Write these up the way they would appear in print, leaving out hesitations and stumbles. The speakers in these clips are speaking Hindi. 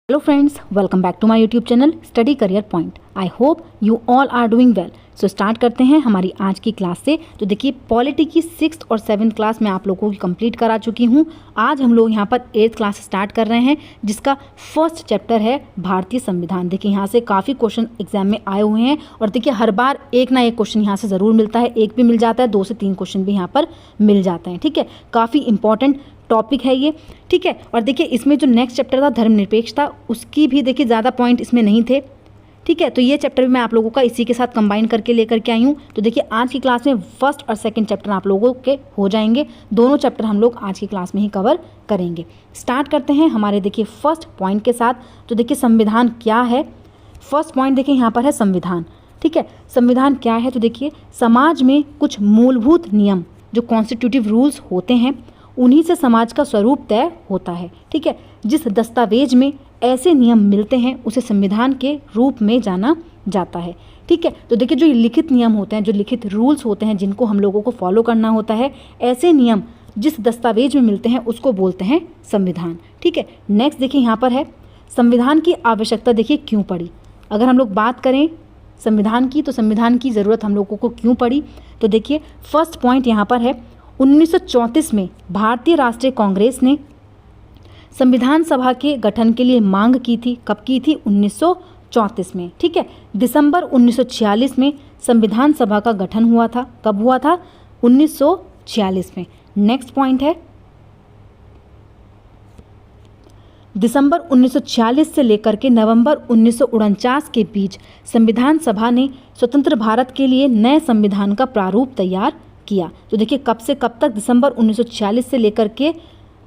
Hello friends, welcome back to my YouTube channel Study Career Point. I hope you all are doing well. So start करते हैं हमारी आज की क्लास से। तो देखिए पॉलिटी की 6th और 7th क्लास में आप लोगों की कंप्लीट करा चुकी हूँ। आज हम लोग यहाँ पर 8th क्लास स्टार्ट कर रहे हैं जिसका फर्स्ट चैप्टर है भारतीय संविधान। देखिए यहाँ से काफ़ी क्वेश्चन एग्जाम में आए हुए हैं और देखिए हर बार एक ना एक क्वेश्चन यहाँ से ज़रूर मिलता है, एक भी मिल जाता है, 2 से 3 क्वेश्चन भी यहाँ पर मिल जाते हैं। ठीक है, काफ़ी इंपॉर्टेंट टॉपिक है ये। ठीक है, और देखिए इसमें जो नेक्स्ट चैप्टर था धर्मनिरपेक्षता, उसकी भी देखिए ज़्यादा पॉइंट इसमें नहीं थे। ठीक है, तो ये चैप्टर भी मैं आप लोगों का इसी के साथ कंबाइन करके लेकर के आई हूँ। तो देखिए आज की क्लास में फर्स्ट और सेकंड चैप्टर आप लोगों के हो जाएंगे, दोनों चैप्टर हम लोग आज की क्लास में ही कवर करेंगे। स्टार्ट करते हैं हमारे देखिए फर्स्ट पॉइंट के साथ। तो देखिए संविधान क्या है। फर्स्ट पॉइंट देखिए यहाँ पर है संविधान। ठीक है, संविधान क्या है, तो देखिए समाज में कुछ मूलभूत नियम जो कॉन्स्टिट्यूटिव रूल्स होते हैं उन्हीं से समाज का स्वरूप तय होता है। ठीक है, जिस दस्तावेज में ऐसे नियम मिलते हैं उसे संविधान के रूप में जाना जाता है। ठीक है, तो देखिए जो लिखित नियम होते हैं, जो लिखित रूल्स होते हैं जिनको हम लोगों को फॉलो करना होता है, ऐसे नियम जिस दस्तावेज में मिलते हैं उसको बोलते हैं संविधान। ठीक है, नेक्स्ट देखिए यहाँ पर है संविधान की आवश्यकता देखिए क्यों पड़ी। अगर हम लोग बात करें संविधान की, तो संविधान की ज़रूरत हम लोगों को क्यों पड़ी, तो देखिए फर्स्ट पॉइंट यहाँ पर है 1934 में भारतीय राष्ट्रीय कांग्रेस ने संविधान सभा के गठन के लिए मांग की थी। कब की थी? 1934 में। ठीक है, दिसंबर 1946 में संविधान सभा का गठन हुआ था। कब हुआ था? 1946 में। नेक्स्ट पॉइंट है दिसंबर 1946 से लेकर के नवंबर 1949 के बीच संविधान सभा ने स्वतंत्र भारत के लिए नए संविधान का प्रारूप तैयार किया। तो देखिए कब से कब तक? दिसंबर 1946 से लेकर के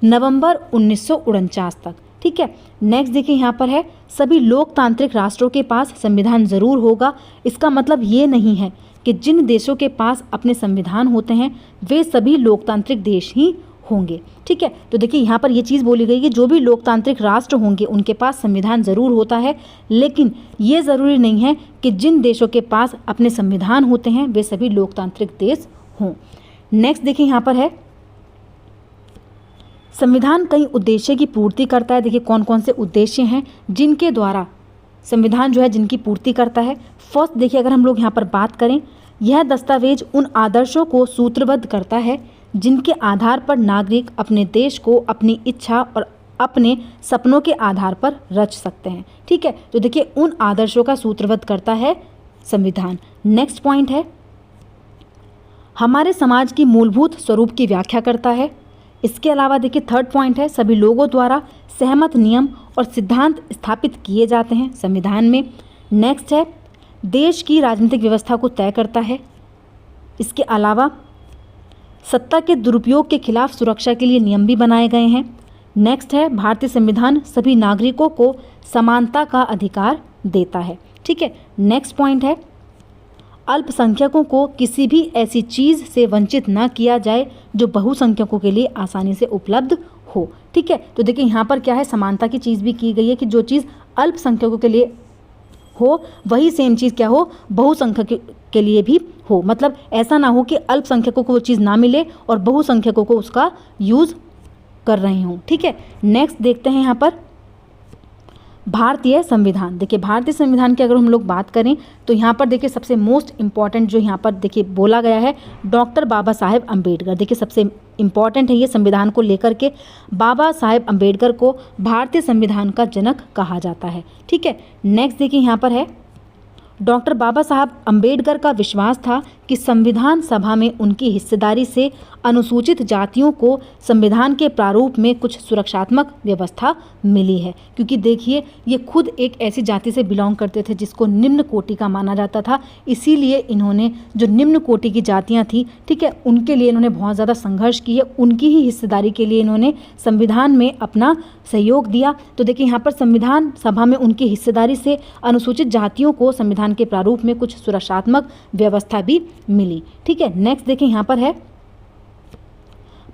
नवंबर 1949 तक। ठीक है, नेक्स्ट देखिए यहाँ पर है सभी लोकतांत्रिक राष्ट्रों के पास संविधान ज़रूर होगा। इसका मतलब ये नहीं है कि जिन देशों के पास अपने संविधान होते हैं वे सभी लोकतांत्रिक देश ही होंगे। ठीक है, तो देखिए यहाँ पर ये चीज़ बोली गई कि जो भी लोकतांत्रिक राष्ट्र होंगे उनके पास संविधान ज़रूर होता है, लेकिन ये ज़रूरी नहीं है कि जिन देशों के पास अपने संविधान होते हैं वे सभी लोकतांत्रिक देश हों। नेक्स्ट देखिए यहाँ पर है संविधान कई उद्देश्य की पूर्ति करता है। देखिए कौन कौन से उद्देश्य हैं जिनके द्वारा संविधान जो है जिनकी पूर्ति करता है। फर्स्ट देखिए अगर हम लोग यहाँ पर बात करें, यह दस्तावेज उन आदर्शों को सूत्रबद्ध करता है जिनके आधार पर नागरिक अपने देश को अपनी इच्छा और अपने सपनों के आधार पर रच सकते हैं। ठीक है, तो देखिए उन आदर्शों का सूत्रबद्ध करता है संविधान। नेक्स्ट पॉइंट है हमारे समाज की मूलभूत स्वरूप की व्याख्या करता है। इसके अलावा देखिए थर्ड पॉइंट है सभी लोगों द्वारा सहमत नियम और सिद्धांत स्थापित किए जाते हैं संविधान में। नेक्स्ट है देश की राजनीतिक व्यवस्था को तय करता है। इसके अलावा सत्ता के दुरुपयोग के खिलाफ सुरक्षा के लिए नियम भी बनाए गए हैं। नेक्स्ट है भारतीय संविधान सभी नागरिकों को समानता का अधिकार देता है। ठीक है, नेक्स्ट पॉइंट है अल्पसंख्यकों को किसी भी ऐसी चीज़ से वंचित न किया जाए जो बहुसंख्यकों के लिए आसानी से उपलब्ध हो। ठीक है, तो देखिए यहाँ पर क्या है समानता की चीज़ भी की गई है कि जो चीज़ अल्पसंख्यकों के लिए हो वही सेम चीज़ क्या हो बहुसंख्यक के लिए भी हो। मतलब ऐसा ना हो कि अल्पसंख्यकों को वो चीज़ ना मिले और बहुसंख्यकों को उसका यूज़ कर रहे हों। ठीक है, नेक्स्ट देखते हैं यहाँ पर भारतीय संविधान। देखिए भारतीय संविधान की अगर हम लोग बात करें तो यहाँ पर देखिए सबसे मोस्ट इम्पॉर्टेंट जो यहाँ पर देखिए बोला गया है डॉक्टर बाबा साहेब अम्बेडकर। देखिए सबसे इम्पॉर्टेंट है ये संविधान को लेकर के। बाबा साहेब अम्बेडकर को भारतीय संविधान का जनक कहा जाता है। ठीक है, नेक्स्ट देखिए यहाँ पर है डॉक्टर बाबा साहब अम्बेडकर का विश्वास था कि संविधान सभा में उनकी हिस्सेदारी से अनुसूचित जातियों को संविधान के प्रारूप में कुछ सुरक्षात्मक व्यवस्था मिली है। क्योंकि देखिए ये खुद एक ऐसी जाति से बिलोंग करते थे जिसको निम्न कोटि का माना जाता था, इसीलिए इन्होंने जो निम्न कोटि की जातियाँ थी, ठीक है, उनके लिए इन्होंने बहुत ज़्यादा संघर्ष किए, उनकी ही हिस्सेदारी के लिए इन्होंने संविधान में अपना सहयोग दिया। तो देखिए यहाँ पर संविधान सभा में उनकी हिस्सेदारी से अनुसूचित जातियों को संविधान के प्रारूप में कुछ सुरक्षात्मक व्यवस्था भी मिली। ठीक है, नेक्स्ट देखिए यहाँ पर है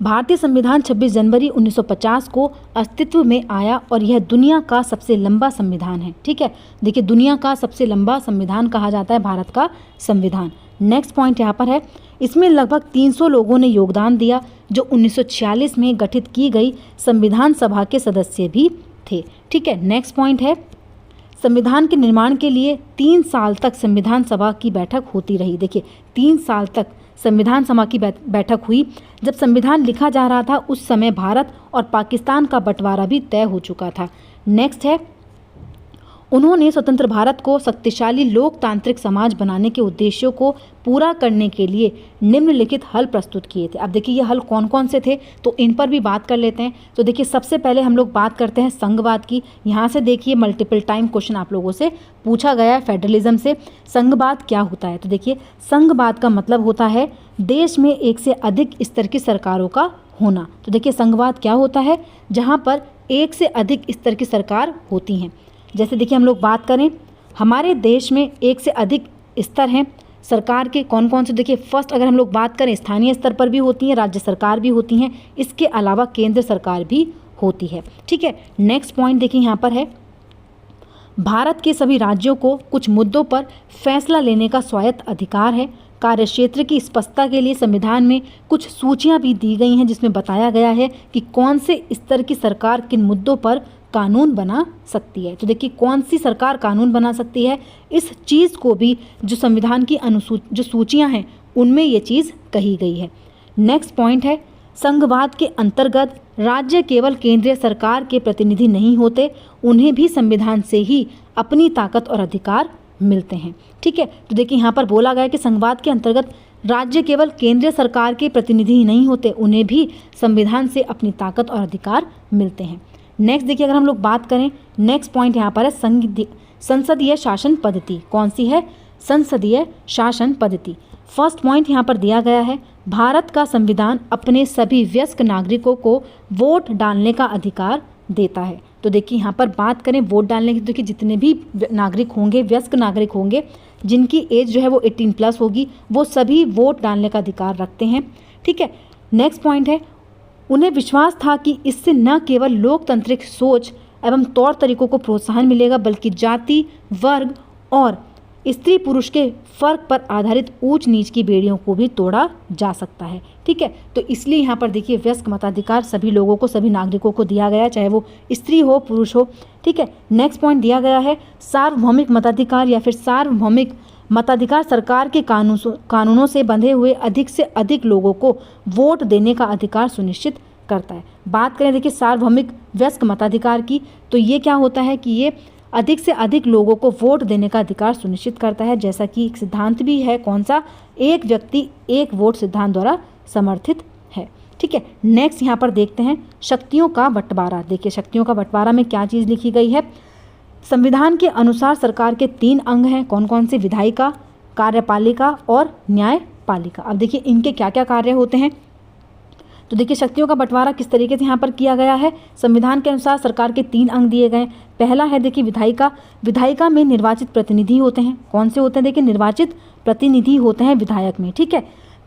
भारतीय संविधान 26 जनवरी 1950 को अस्तित्व में आया और यह दुनिया का सबसे लंबा संविधान है। ठीक है, देखिए दुनिया का सबसे लंबा संविधान कहा जाता है भारत का संविधान। नेक्स्ट पॉइंट यहाँ पर है इसमें लगभग 300 लोगों ने योगदान दिया जो 1946 में गठित की गई संविधान सभा के सदस्य भी थे। ठीक है, नेक्स्ट पॉइंट है संविधान के निर्माण के लिए 3 साल तक संविधान सभा की बैठक होती रही। देखिए 3 साल तक संविधान सभा की बैठक हुई। जब संविधान लिखा जा रहा था उस समय भारत और पाकिस्तान का बंटवारा भी तय हो चुका था। नेक्स्ट है उन्होंने स्वतंत्र भारत को शक्तिशाली लोकतांत्रिक समाज बनाने के उद्देश्यों को पूरा करने के लिए निम्नलिखित हल प्रस्तुत किए थे। अब देखिए ये हल कौन कौन से थे तो इन पर भी बात कर लेते हैं। तो देखिए सबसे पहले हम लोग बात करते हैं संघवाद की। यहाँ से देखिए मल्टीपल टाइम क्वेश्चन आप लोगों से पूछा गया है फेडरलिज्म से। संघवाद क्या होता है? तो देखिए संघवाद का मतलब होता है देश में एक से अधिक स्तर की सरकारों का होना। तो देखिए संघवाद क्या होता है? जहाँ पर एक से अधिक स्तर की सरकार होती हैं। जैसे देखिए हम लोग बात करें हमारे देश में एक से अधिक स्तर हैं सरकार के, कौन कौन से? देखिए फर्स्ट अगर हम लोग बात करें स्थानीय स्तर पर भी होती हैं, राज्य सरकार भी होती हैं, इसके अलावा केंद्र सरकार भी होती है। ठीक है, नेक्स्ट पॉइंट देखिए यहाँ पर है भारत के सभी राज्यों को कुछ मुद्दों पर फैसला लेने का स्वायत्त अधिकार है। कार्यक्षेत्र की स्पष्टता के लिए संविधान में कुछ सूचियां भी दी गई हैं जिसमें बताया गया है कि कौन से स्तर की सरकार किन मुद्दों पर कानून बना सकती है। तो देखिए कौन सी सरकार कानून बना सकती है, इस चीज़ को भी जो संविधान की जो सूचियां हैं उनमें ये चीज़ कही गई है। नेक्स्ट पॉइंट है संघवाद के अंतर्गत राज्य केवल केंद्रीय सरकार के प्रतिनिधि नहीं होते, उन्हें भी संविधान से ही अपनी ताकत और अधिकार मिलते हैं। ठीक है, तो देखिए यहाँ पर बोला गया है कि संघवाद के अंतर्गत राज्य केवल केंद्रीय सरकार के प्रतिनिधि ही नहीं होते, उन्हें भी संविधान से अपनी ताकत और अधिकार मिलते हैं। नेक्स्ट देखिए अगर हम लोग बात करें नेक्स्ट पॉइंट यहाँ पर है संसदीय शासन पद्धति। कौन सी है? संसदीय शासन पद्धति। फर्स्ट पॉइंट यहाँ पर दिया गया है भारत का संविधान अपने सभी वयस्क नागरिकों को वोट डालने का अधिकार देता है। तो देखिए यहाँ पर बात करें वोट डालने की, तो देखिए जितने भी नागरिक होंगे, वयस्क नागरिक होंगे जिनकी एज जो है वो 18+ होगी, वो सभी वोट डालने का अधिकार रखते हैं। ठीक है, नेक्स्ट पॉइंट है उन्हें विश्वास था कि इससे न केवल लोकतांत्रिक सोच एवं तौर तरीकों को प्रोत्साहन मिलेगा बल्कि जाति, वर्ग और स्त्री पुरुष के फर्क पर आधारित ऊंच नीच की बेड़ियों को भी तोड़ा जा सकता है। ठीक है, तो इसलिए यहाँ पर देखिए वयस्क मताधिकार सभी लोगों को, सभी नागरिकों को दिया गया, चाहे वो स्त्री हो पुरुष हो। ठीक है, नेक्स्ट पॉइंट दिया गया है सार्वभौमिक मताधिकार या फिर सार्वभौमिक मताधिकार सरकार के कानूनों से बंधे हुए अधिक से अधिक लोगों को वोट देने का अधिकार सुनिश्चित करता है। बात करें देखिए सार्वभौमिक वयस्क मताधिकार की, तो ये क्या होता है कि ये अधिक से अधिक लोगों को वोट देने का अधिकार सुनिश्चित करता है, जैसा कि एक सिद्धांत भी है, कौन सा? एक व्यक्ति एक वोट सिद्धांत द्वारा समर्थित है। ठीक है, नेक्स्ट यहाँ पर देखते हैं शक्तियों का बंटवारा। देखिए शक्तियों का बंटवारा में क्या चीज़ लिखी गई है? संविधान के अनुसार सरकार के 3 अंग हैं, कौन कौन से? विधायिका, कार्यपालिका और न्यायपालिका। अब देखिए इनके क्या क्या कार्य होते हैं। तो देखिए शक्तियों का बंटवारा किस तरीके से यहाँ पर किया गया है। संविधान के अनुसार सरकार के 3 अंग दिए गए। पहला है देखिए विधायिका। विधायिका में निर्वाचित प्रतिनिधि होते हैं। कौन से होते हैं? देखिए निर्वाचित प्रतिनिधि होते हैं विधायक में। ठीक है,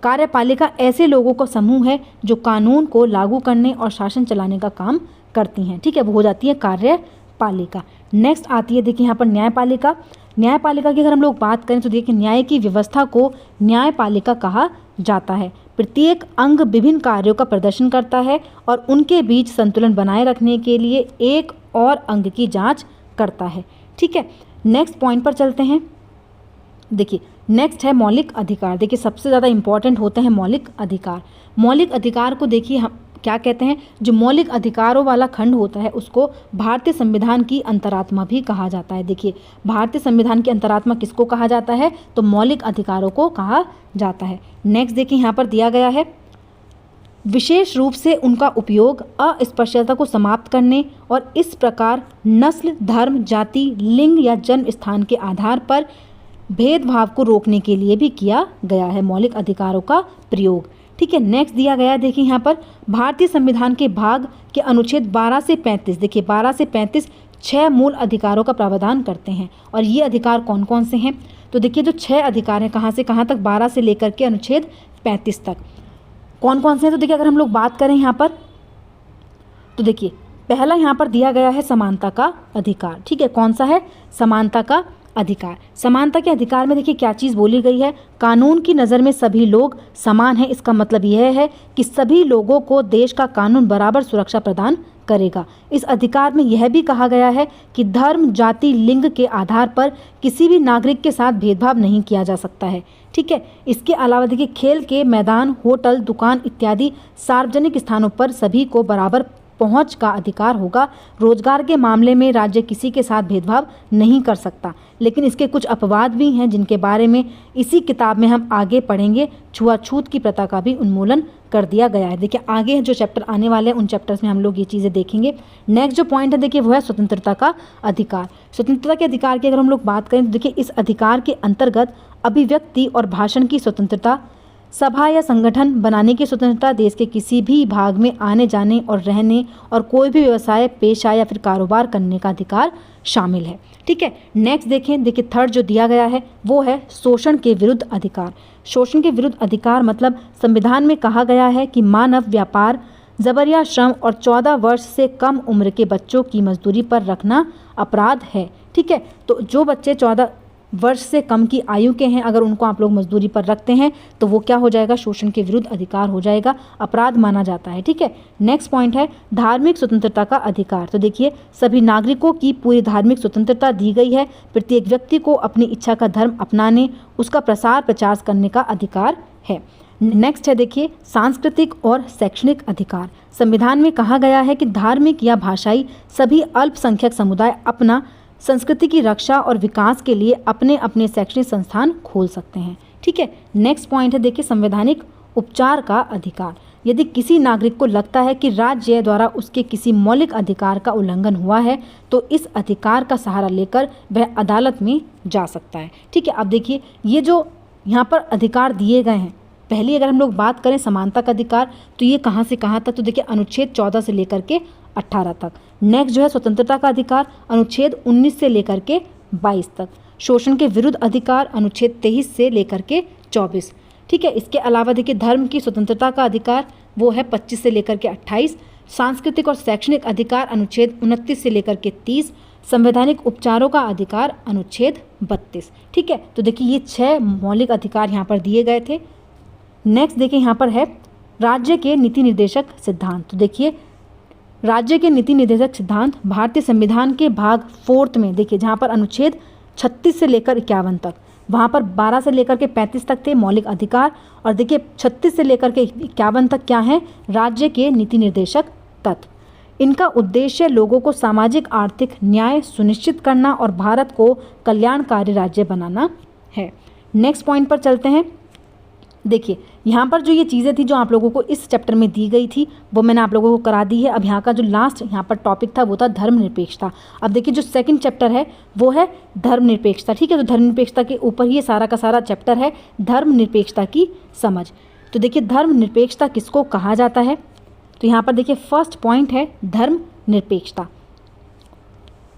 कार्यपालिका ऐसे लोगों का समूह है जो कानून को लागू करने और शासन चलाने का काम करती हैं। ठीक है, वो हो जाती है कार्यपालिका। नेक्स्ट आती है देखिए यहाँ पर न्यायपालिका। न्यायपालिका की अगर हम लोग बात करें तो देखिए न्याय की व्यवस्था को न्यायपालिका कहा जाता है। प्रत्येक अंग विभिन्न कार्यों का प्रदर्शन करता है और उनके बीच संतुलन बनाए रखने के लिए एक और अंग की जांच करता है। ठीक है, नेक्स्ट पॉइंट पर चलते हैं। देखिए नेक्स्ट है मौलिक अधिकार। देखिए सबसे ज़्यादा इंपॉर्टेंट होते हैं मौलिक अधिकार। मौलिक अधिकार को देखिए हम क्या कहते हैं? जो मौलिक अधिकारों वाला खंड होता है उसको भारतीय संविधान की अंतरात्मा भी कहा जाता है। देखिए भारतीय संविधान की अंतरात्मा किसको कहा जाता है? तो मौलिक अधिकारों को कहा जाता है। नेक्स्ट देखिए यहाँ पर दिया गया है विशेष रूप से उनका उपयोग अस्पृश्यता को समाप्त करने और इस प्रकार नस्ल, धर्म, जाति, लिंग या जन्म स्थान के आधार पर भेदभाव को रोकने के लिए भी किया गया है मौलिक अधिकारों का प्रयोग। ठीक है, नेक्स्ट दिया गया है देखिए यहाँ पर भारतीय संविधान के भाग के अनुच्छेद 12 से 35। देखिए 12 से 35 6 मूल अधिकारों का प्रावधान करते हैं और ये अधिकार कौन कौन से हैं? तो देखिए जो 6 अधिकार हैं कहाँ से कहाँ तक? 12 से लेकर के अनुच्छेद 35 तक कौन कौन से हैं? तो देखिए अगर हम लोग बात करें यहाँ पर तो देखिए पहला यहाँ पर दिया गया है समानता का अधिकार। ठीक है, कौन सा है? समानता का अधिकार। समानता के अधिकार में देखिए क्या चीज़ बोली गई है? कानून की नज़र में सभी लोग समान हैं। इसका मतलब यह है कि सभी लोगों को देश का कानून बराबर सुरक्षा प्रदान करेगा। इस अधिकार में यह भी कहा गया है कि धर्म, जाति, लिंग के आधार पर किसी भी नागरिक के साथ भेदभाव नहीं किया जा सकता है। ठीक है। इसके अलावा देखिए, खेल के मैदान, होटल, दुकान इत्यादि सार्वजनिक स्थानों पर सभी को बराबर पहुंच का अधिकार होगा। रोजगार के मामले में राज्य किसी के साथ भेदभाव नहीं कर सकता। लेकिन इसके कुछ अपवाद भी हैं जिनके बारे में इसी किताब में हम आगे पढ़ेंगे। छुआछूत की प्रथा का भी उन्मूलन कर दिया गया है। देखिए, आगे जो चैप्टर आने वाले हैं उन चैप्टर्स में हम लोग ये चीज़ें देखेंगे। नेक्स्ट जो पॉइंट है देखिए, वो है स्वतंत्रता का अधिकार। स्वतंत्रता के अधिकार की अगर हम लोग बात करें तो देखिए, इस अधिकार के अंतर्गत अभिव्यक्ति और भाषण की स्वतंत्रता, सभा या संगठन बनाने की स्वतंत्रता, देश के किसी भी भाग में आने जाने और रहने और कोई भी व्यवसाय, पेशा या फिर कारोबार करने का अधिकार शामिल है। ठीक है। नेक्स्ट देखिए थर्ड जो दिया गया है वो है शोषण के विरुद्ध अधिकार। शोषण के विरुद्ध अधिकार मतलब संविधान में कहा गया है कि मानव व्यापार, जबरिया श्रम और 14 वर्ष से कम उम्र के बच्चों की मजदूरी पर रखना अपराध है। ठीक है। तो जो बच्चे 14 वर्ष से कम की आयु के हैं, अगर उनको आप लोग मजदूरी पर रखते हैं तो वो क्या हो जाएगा, शोषण के विरुद्ध अधिकार हो जाएगा, अपराध माना जाता है। ठीक है। नेक्स्ट पॉइंट है धार्मिक स्वतंत्रता का अधिकार। तो देखिए, सभी नागरिकों की पूरी धार्मिक स्वतंत्रता दी गई है। प्रत्येक व्यक्ति को अपनी इच्छा का धर्म अपनाने, उसका प्रसार प्रचार करने का अधिकार है। नेक्स्ट है देखिए सांस्कृतिक और शैक्षणिक अधिकार। संविधान में कहा गया है कि धार्मिक या भाषाई सभी अल्पसंख्यक समुदाय अपना संस्कृति की रक्षा और विकास के लिए अपने अपने शैक्षणिक संस्थान खोल सकते हैं। ठीक है। नेक्स्ट पॉइंट है देखिए संवैधानिक उपचार का अधिकार। यदि किसी नागरिक को लगता है कि राज्य द्वारा उसके किसी मौलिक अधिकार का उल्लंघन हुआ है तो इस अधिकार का सहारा लेकर वह अदालत में जा सकता है। ठीक है। अब देखिए, ये जो यहाँ पर अधिकार दिए गए हैं, पहले अगर हम लोग बात करें समानता का अधिकार तो ये कहाँ से कहाँ तक, तो देखिए अनुच्छेद 14 से लेकर के 18 तक। नेक्स्ट जो है स्वतंत्रता का अधिकार, अनुच्छेद 19 से लेकर के 22 तक। शोषण के विरुद्ध अधिकार, अनुच्छेद 23 से लेकर के 24। ठीक है। इसके अलावा देखिए धर्म की स्वतंत्रता का अधिकार वो है 25 से लेकर के 28। सांस्कृतिक और शैक्षणिक अधिकार, अनुच्छेद 29 से लेकर के 30। संवैधानिक उपचारों का अधिकार, अनुच्छेद 32। ठीक है। तो देखिए ये 6 मौलिक अधिकार यहाँ पर दिए गए थे। नेक्स्ट देखिए यहाँ पर है राज्य के नीति निर्देशक सिद्धांत। तो देखिए राज्य के नीति निर्देशक सिद्धांत भारतीय संविधान के भाग 4 में देखिए, जहाँ पर अनुच्छेद 36 से लेकर 51 तक, वहाँ पर 12 से लेकर के 35 तक थे मौलिक अधिकार, और देखिए 36 से लेकर के 51 तक क्या है, राज्य के नीति निर्देशक तत्व। इनका उद्देश्य लोगों को सामाजिक आर्थिक न्याय सुनिश्चित करना और भारत को कल्याणकारी राज्य बनाना है। नेक्स्ट पॉइंट पर चलते हैं। देखिए यहाँ पर जो ये चीज़ें थी जो आप लोगों को इस चैप्टर में दी गई थी वो मैंने आप लोगों को करा दी है। अब यहाँ का जो लास्ट यहाँ पर टॉपिक था वो था धर्मनिरपेक्षता। अब देखिए जो सेकंड चैप्टर है वो है धर्मनिरपेक्षता। ठीक है। तो धर्मनिरपेक्षता के ऊपर ही ये सारा का सारा चैप्टर है, धर्मनिरपेक्षता की समझ। तो देखिए धर्मनिरपेक्षता किसको कहा जाता है, तो यहाँ पर देखिए फर्स्ट पॉइंट है धर्मनिरपेक्षता।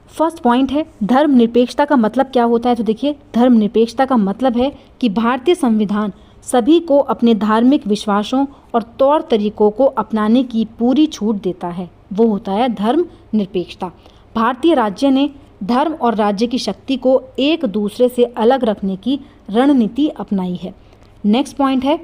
फर्स्ट पॉइंट है धर्मनिरपेक्षता का मतलब क्या होता है। तो देखिए धर्मनिरपेक्षता का मतलब है कि भारतीय संविधान सभी को अपने धार्मिक विश्वासों और तौर तरीकों को अपनाने की पूरी छूट देता है, वो होता है धर्मनिरपेक्षता। भारतीय राज्य ने धर्म और राज्य की शक्ति को एक दूसरे से अलग रखने की रणनीति अपनाई है। नेक्स्ट पॉइंट है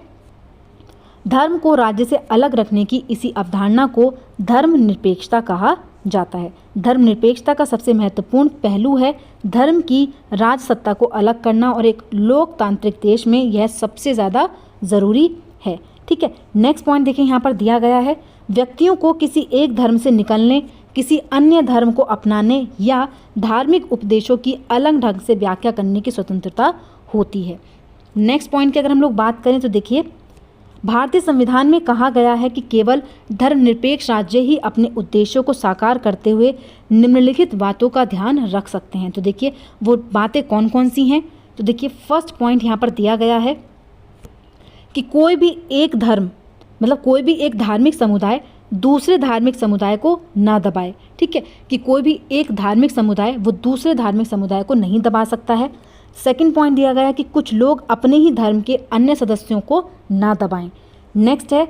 धर्म को राज्य से अलग रखने की इसी अवधारणा को धर्मनिरपेक्षता कहा जाता है। धर्मनिरपेक्षता का सबसे महत्वपूर्ण पहलू है धर्म की राजसत्ता को अलग करना, और एक लोकतांत्रिक देश में यह सबसे ज़्यादा ज़रूरी है। ठीक है। नेक्स्ट पॉइंट देखिए यहाँ पर दिया गया है व्यक्तियों को किसी एक धर्म से निकलने, किसी अन्य धर्म को अपनाने या धार्मिक उपदेशों की अलग ढंग से व्याख्या करने की स्वतंत्रता होती है। नेक्स्ट पॉइंट की अगर हम लोग बात करें तो देखिए भारतीय संविधान में कहा गया है कि केवल धर्मनिरपेक्ष राज्य ही अपने उद्देश्यों को साकार करते हुए निम्नलिखित बातों का ध्यान रख सकते हैं। तो देखिए वो बातें कौन कौन सी हैं, तो देखिए फर्स्ट पॉइंट यहाँ पर दिया गया है कि कोई भी एक धर्म मतलब कोई भी एक धार्मिक समुदाय दूसरे धार्मिक समुदाय को ना दबाए। ठीक है। कि कोई भी एक धार्मिक समुदाय वो दूसरे धार्मिक समुदाय को नहीं दबा सकता है। सेकंड पॉइंट दिया गया है कि कुछ लोग अपने ही धर्म के अन्य सदस्यों को ना दबाएं। नेक्स्ट है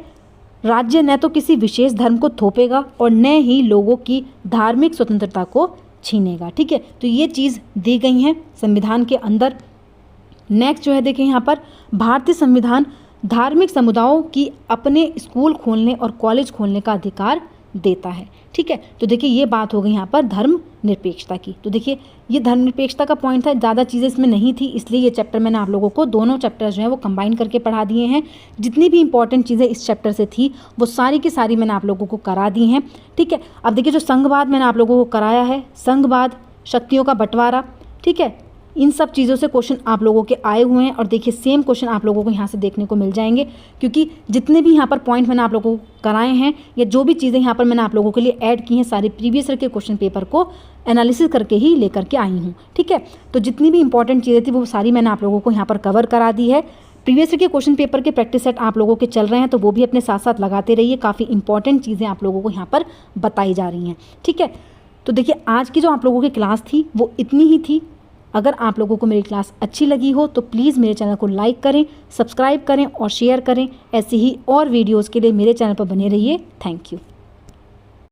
राज्य न तो किसी विशेष धर्म को थोपेगा और न ही लोगों की धार्मिक स्वतंत्रता को छीनेगा। ठीक है। तो ये चीज़ दी गई हैं संविधान के अंदर। नेक्स्ट जो है देखिए यहाँ पर भारतीय संविधान धार्मिक समुदायों की अपने स्कूल खोलने और कॉलेज खोलने का अधिकार देता है। ठीक है, तो देखिए ये बात हो गई यहाँ पर धर्मनिरपेक्षता की। तो देखिए ये धर्मनिरपेक्षता का पॉइंट था, ज़्यादा चीज़ें इसमें नहीं थी, इसलिए ये चैप्टर मैंने आप लोगों को दोनों चैप्टर जो है वो कंबाइन करके पढ़ा दिए हैं। जितनी भी इंपॉर्टेंट चीज़ें इस चैप्टर से थी वो सारी की सारी मैंने आप लोगों को करा दी हैं। ठीक है, अब देखिए जो संघवाद मैंने आप लोगों को कराया है, संघवाद, शक्तियों का बंटवारा, ठीक है, इन सब चीज़ों से क्वेश्चन आप लोगों के आए हुए हैं। और देखिए सेम क्वेश्चन आप लोगों को यहाँ से देखने को मिल जाएंगे, क्योंकि जितने भी यहाँ पर पॉइंट मैंने आप लोगों को कराए हैं या जो भी चीज़ें यहाँ पर मैंने आप लोगों के लिए ऐड की हैं, सारे प्रीवियस ईयर के क्वेश्चन पेपर को एनालिसिस करके ही लेकर के आई हूँ। ठीक है, तो जितनी भी इंपॉर्टेंट चीज़ें थी वो सारी मैंने आप लोगों को यहाँ पर कवर करा दी है। प्रीवियस ईयर के क्वेश्चन पेपर के प्रैक्टिस सेट आप लोगों के चल रहे हैं, तो वो भी अपने साथ साथ लगाते रहिए। काफ़ी इंपॉर्टेंट चीज़ें आप लोगों को यहाँ पर बताई जा रही हैं। ठीक है, तो देखिए आज की जो आप लोगों की क्लास थी वो इतनी ही थी। अगर आप लोगों को मेरी क्लास अच्छी लगी हो तो प्लीज़ मेरे चैनल को लाइक करें, सब्सक्राइब करें और शेयर करें। ऐसी ही और वीडियोज़ के लिए मेरे चैनल पर बने रहिए। Thank you.